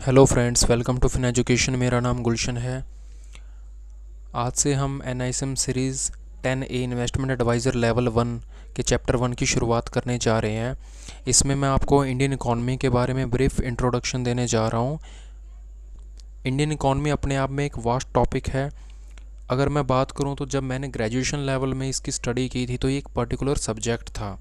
Hello friends, welcome to Fin Education. मेरा नाम गुलशन है। आज से हम NISM series 10A investment adviser level 1 के चैप्टर 1 की शुरुआत करने जा रहे हैं। इसमें मैं आपको इंडियन इकॉनमी के बारे में ब्रीफ इंट्रोडक्शन देने जा रहा हूँ। इंडियन इकॉनमी अपने आप में एक वास्ट टॉपिक है। अगर मैं बात करूँ तो जब मैंने ग्रेजुएशन लेवल में इसकी स्टडी की थी तो ये एक पर्टिकुलर सब्जेक्ट था।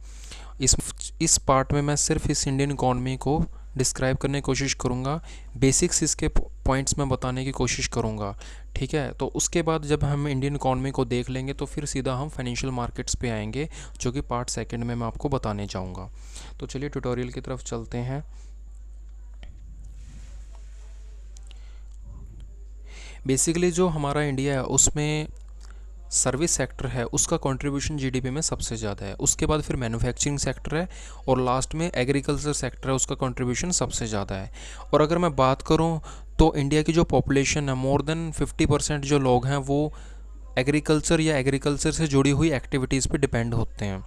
इस पार्ट में मैं सिर्फ इस इंडियन इकॉनमी को डिस्क्राइब करने की कोशिश करूँगा। बेसिक्स इसके पॉइंट्स में बताने की कोशिश करूँगा। ठीक है, तो उसके बाद जब हम इंडियन इकॉनमी को देख लेंगे तो फिर सीधा हम फाइनेंशियल मार्केट्स पे आएंगे, जो कि पार्ट सेकंड में मैं आपको बताने जाऊँगा। तो चलिए ट्यूटोरियल की तरफ चलते हैं। बेसिकली जो हमारा इंडिया है उसमें सर्विस सेक्टर है, उसका कंट्रीब्यूशन जीडीपी में सबसे ज़्यादा है। उसके बाद फिर मैन्युफैक्चरिंग सेक्टर है और लास्ट में एग्रीकल्चर सेक्टर है, उसका कंट्रीब्यूशन सबसे ज़्यादा है। और अगर मैं बात करूं तो इंडिया की जो पॉपुलेशन है, मोर देन 50% जो लोग हैं वो एग्रीकल्चर या एग्रीकल्चर से जुड़ी हुई एक्टिविटीज़ पे डिपेंड होते हैं।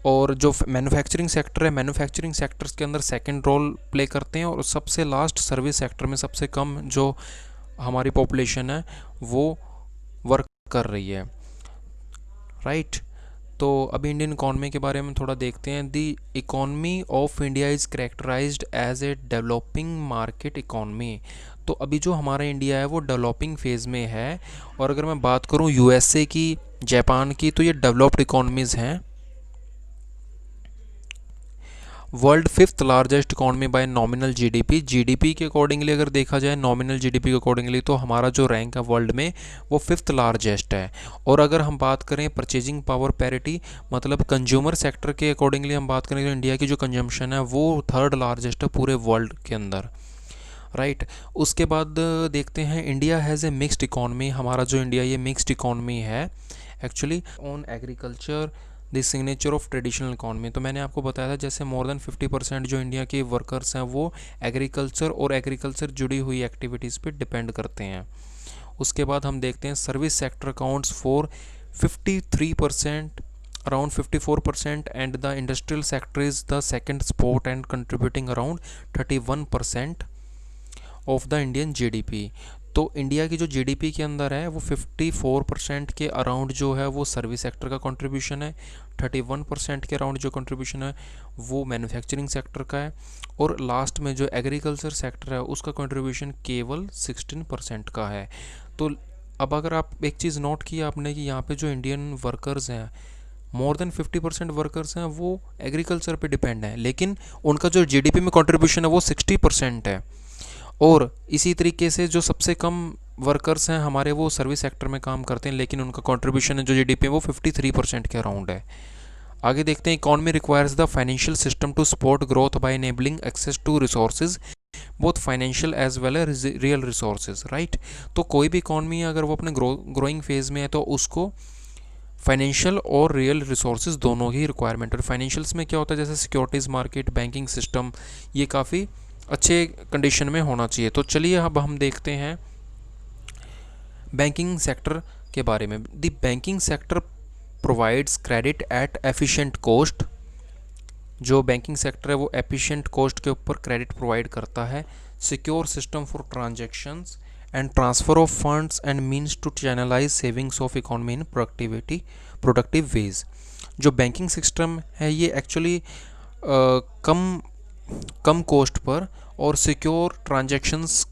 और जो मैन्युफैक्चरिंग सेक्टर है, मैन्युफैक्चरिंग सेक्टर्स के अंदर सेकंड रोल प्ले करते हैं। और सबसे लास्ट सर्विस सेक्टर में सबसे कम जो हमारी पॉपुलेशन है वो वर्क कर रही है। राइट, तो अभी इंडियन इकॉनमी के बारे में थोड़ा देखते हैं। The economy of India is characterised as a developing market economy. तो अभी जो हमारा इंडिया है वो डेवलपिंग फेज़ में है। और अगर मैं बात करूं USA की, जापान की, तो ये डेवलप्ड इकॉनमीज़ हैं। World fifth largest economy bye nominal GDP के अकॉर्डिंगली अगर देखा जाए, नॉमिनल जीडीपी के अकॉर्डिंगली, तो हमारा जो रैंक है वर्ल्ड में वो फिफ्थ लार्जेस्ट है। और अगर हम बात करें परचेजिंग पावर पैरिटी, मतलब कंज्यूमर सेक्टर के अकॉर्डिंगली हम बात करें तो इंडिया की जो कंजम्पशन है वो थर्ड लार्जेस्ट है पूरे वर्ल्ड के अंदर। राइट, उसके बाद देखते हैं India has a mixed economy. हमारा जो इंडिया ये मिक्स्ड इकॉनमी है actually on agriculture the signature of traditional economy. तो मैंने आपको बताया था जैसे मोर देन 50% जो इंडिया के वर्कर्स हैं वो एग्रीकल्चर और एग्रीकल्चर जुड़ी हुई एक्टिविटीज़ पे डिपेंड करते हैं। उसके बाद हम देखते हैं service sector accounts for 53%, around 54%, and the industrial sector is the second spot and contributing around 31% of the Indian GDP. तो इंडिया की जो जीडीपी के अंदर है वो 54% के अराउंड जो है वो सर्विस सेक्टर का कंट्रीब्यूशन है, 31% के अराउंड जो कंट्रीब्यूशन है वो मैन्युफैक्चरिंग सेक्टर का है, और लास्ट में जो एग्रीकल्चर सेक्टर है उसका कंट्रीब्यूशन केवल 16% का है। तो अब अगर आप एक चीज़ नोट की आपने कि यहाँ पे जो इंडियन वर्कर्स हैं, मोर देन 50% वर्कर्स हैं वो एग्रीकल्चर पे डिपेंड हैं, लेकिन उनका जो जीडीपी में कंट्रीब्यूशन है वो 60% है। और इसी तरीके से जो सबसे कम वर्कर्स हैं हमारे वो सर्विस सेक्टर में काम करते हैं, लेकिन उनका कंट्रीब्यूशन है जो जीडीपी है वो 53% के अराउंड है। आगे देखते हैं, economy requires the financial system to support growth by enabling access to resources, both financial as well as real resources. Right, तो कोई भी इकॉनमी अगर वो अपने ग्रोइंग फेज में है तो उसको फाइनेंशियल और रियल रिसोर्सेज दोनों ही रिक्वायरमेंट। और फाइनेंशियल्स में क्या होता है, जैसे सिक्योरिटीज़ मार्केट, बैंकिंग सिस्टम, ये काफ़ी अच्छे कंडीशन में होना चाहिए। तो चलिए अब हम देखते हैं बैंकिंग सेक्टर के बारे में। The banking sector provides credit at efficient cost. जो बैंकिंग सेक्टर है वो एफिशिएंट कॉस्ट के ऊपर क्रेडिट प्रोवाइड करता है। Secure system for transactions and transfer of funds and means to channelise savings of economy in productive ways. जो banking system है ये एक्चुअली कम कम कॉस्ट पर और सिक्योर ट्रांजैक्शंस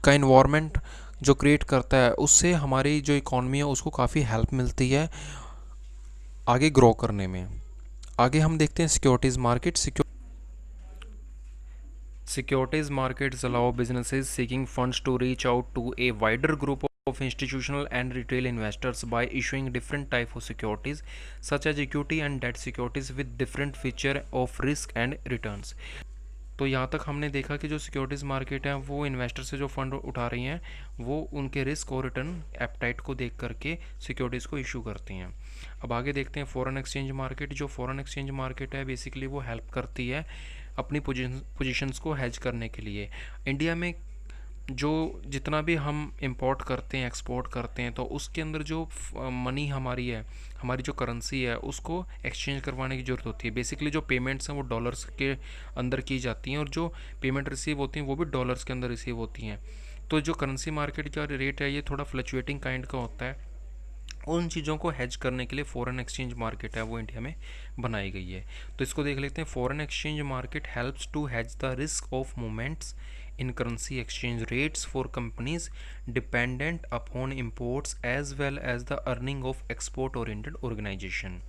का इन्वायरमेंट जो क्रिएट करता है, उससे हमारी जो इकॉनमी है उसको काफ़ी हेल्प मिलती है आगे ग्रो करने में। आगे हम देखते हैं securities market. Securities markets allow businesses seeking funds to reach out to a wider group of institutional and retail investors by issuing different type of securities such as equity and debt securities with different feature of risk and returns। तो यहाँ तक हमने देखा कि जो securities market है वो investor से जो फंड उठा रही हैं वो उनके रिस्क और रिटर्न एप्टाइट को देख करके सिक्योरिटीज़ को इशू करती हैं। अब आगे देखते हैं फॉरेन एक्सचेंज मार्केट। जो फॉरेन एक्सचेंज मार्केट है बेसिकली वो हेल्प करती है अपनी पोजीशंस को हेज करने के लिए। इंडिया में जो जितना भी हम इंपोर्ट करते हैं एक्सपोर्ट करते हैं तो उसके अंदर जो मनी हमारी है, हमारी जो करेंसी है, उसको एक्सचेंज करवाने की ज़रूरत होती है। बेसिकली जो पेमेंट्स हैं वो डॉलर्स के अंदर की जाती हैं और जो पेमेंट रिसीव होती हैं वो भी डॉलर्स के अंदर रिसीव होती हैं। तो जो करेंसी मार्केट का रेट है ये थोड़ा फ्लक्चुएटिंग काइंड का होता है। उन चीज़ों को हेज करने के लिए फॉरेन एक्सचेंज मार्केट है वो इंडिया में बनाई गई है। तो इसको देख लेते हैं। Foreign exchange market helps to hedge the risk of movements in currency exchange rates for companies dependent upon imports as well as the earning of export oriented organization,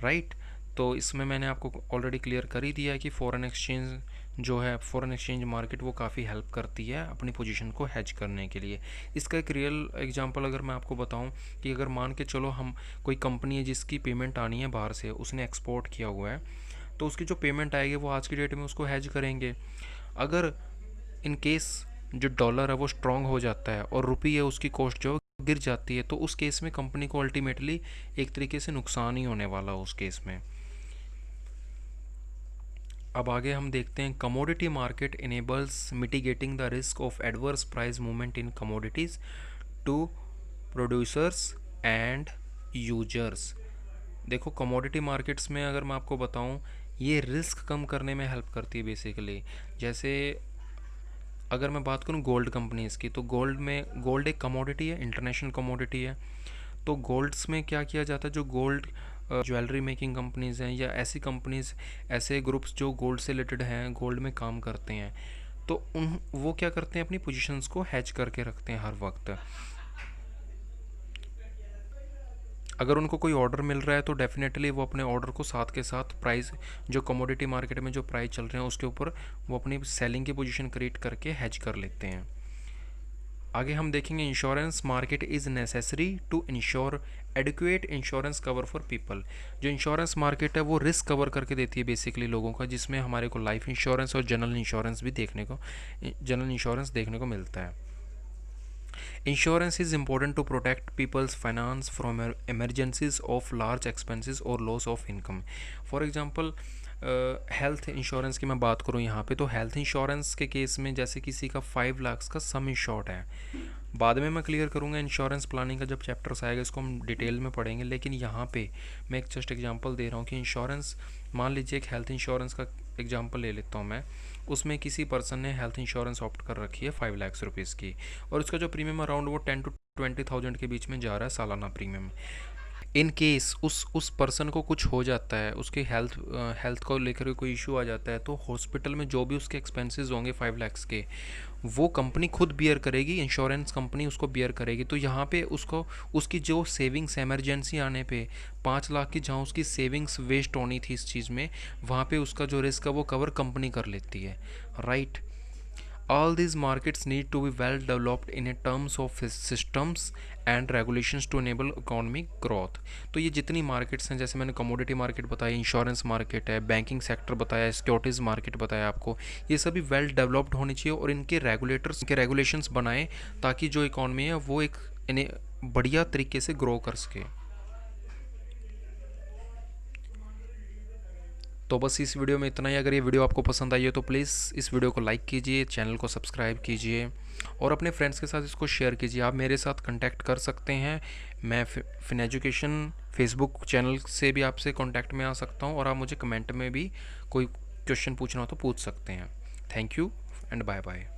right. तो इसमें मैंने आपको ऑलरेडी क्लियर कर ही दिया है कि foreign exchange जो है, फ़ॉरेन एक्सचेंज मार्केट वो काफ़ी हेल्प करती है अपनी पोजीशन को हेज करने के लिए। इसका एक रियल एग्जांपल अगर मैं आपको बताऊं कि अगर मान के चलो हम कोई कंपनी है जिसकी पेमेंट आनी है बाहर से, उसने एक्सपोर्ट किया हुआ है, तो उसकी जो पेमेंट आएगी वो आज की डेट में उसको हेज करेंगे। अगर इन केस जो डॉलर है वो स्ट्रांग हो जाता है और रुपी है उसकी कॉस्ट जो गिर जाती है, तो उस केस में कंपनी को अल्टीमेटली एक तरीके से नुकसान ही होने वाला उस केस में। अब आगे हम देखते हैं commodity market enables mitigating the risk of adverse price movement in commodities to producers and users. देखो कमोडिटी मार्केट्स में अगर मैं आपको बताऊं, ये रिस्क कम करने में हेल्प करती है बेसिकली। जैसे अगर मैं बात करूं गोल्ड कंपनीज़ की, तो गोल्ड एक कमोडिटी है, इंटरनेशनल कमोडिटी है। तो गोल्ड्स में क्या किया जाता है, जो गोल्ड ज्वेलरी मेकिंग कंपनीज़ हैं या ऐसी कंपनीज़, ऐसे ग्रुप्स जो गोल्ड से रिलेटेड हैं, गोल्ड में काम करते हैं, तो उन वो क्या करते हैं, अपनी पोजीशंस को हैच करके रखते हैं हर वक्त। अगर उनको कोई ऑर्डर मिल रहा है तो डेफिनेटली वो अपने ऑर्डर को साथ के साथ प्राइस, जो कमोडिटी मार्केट में जो प्राइस चल रहे हैं उसके ऊपर वो अपनी सेलिंग की पोजीशन क्रिएट करके हैच कर लेते हैं। आगे हम देखेंगे insurance market is necessary to insure adequate insurance cover for people. जो इंश्योरेंस मार्केट है वो रिस्क कवर करके देती है बेसिकली लोगों का, जिसमें हमारे को लाइफ इंश्योरेंस और जनरल इंश्योरेंस देखने को मिलता है। Insurance is important to protect people's finance from emergencies of large expenses or loss of income. For example, health insurance की मैं बात करूं यहाँ पे, तो हेल्थ इंश्योरेंस के केस में जैसे किसी का 5 लाख का सम इंश्योर्ड है, बाद में मैं क्लियर करूँगा इंश्योरेंस प्लानिंग का जब चैप्टर्स आएगा, इसको हम डिटेल में पढ़ेंगे। लेकिन यहाँ पे मैं एक जस्ट एग्जांपल दे रहा हूँ कि इंश्योरेंस, मान लीजिए एक हेल्थ इंश्योरेंस का एग्जांपल ले लेता हूँ मैं। उसमें किसी पर्सन ने हेल्थ इंश्योरेंस ऑप्ट कर रखी है 5 लाख रुपीज़ की, और उसका जो प्रीमियम अराउंड वो 10 to 20,000 के बीच में जा रहा है सालाना प्रीमियम। इन केस उस पर्सन को कुछ हो जाता है, उसके हेल्थ को लेकर कोई इशू आ जाता है, तो हॉस्पिटल में जो भी उसके एक्सपेंसेस होंगे 5 लाख के, वो कंपनी खुद बियर करेगी, इंश्योरेंस कंपनी उसको बियर करेगी। तो यहाँ पे उसको उसकी जो सेविंग्स इमरजेंसी आने पे 5 लाख की जहाँ उसकी सेविंग्स वेस्ट होनी थी इस चीज़ में, वहाँ पे उसका जो रिस्क है वो कवर कंपनी कर लेती है, right. All these markets need to be well developed in terms of systems and regulations to enable economic growth। तो ये जितनी मार्केट्स हैं, जैसे मैंने कमोडिटी मार्केट बताई, इंश्योरेंस मार्केट है, बैंकिंग सेक्टर बताया, सिक्योरिटीज़ मार्केट बताया आपको, ये सभी वेल डेवलप्ड होनी चाहिए और इनके रेगुलेशंस बनाएं ताकि जो इकॉनमी है वो एक इन्हें बढ़िया तरीके से ग्रो कर सके। तो बस इस वीडियो में इतना ही। अगर ये वीडियो आपको पसंद आई हो तो प्लीज़ इस वीडियो को लाइक कीजिए, चैनल को सब्सक्राइब कीजिए और अपने फ्रेंड्स के साथ इसको शेयर कीजिए। आप मेरे साथ कांटेक्ट कर सकते हैं, मैं फिन एजुकेशन फेसबुक चैनल से भी आपसे कांटेक्ट में आ सकता हूँ, और आप मुझे कमेंट में भी कोई क्वेश्चन पूछना हो तो पूछ सकते हैं। Thank you and bye bye.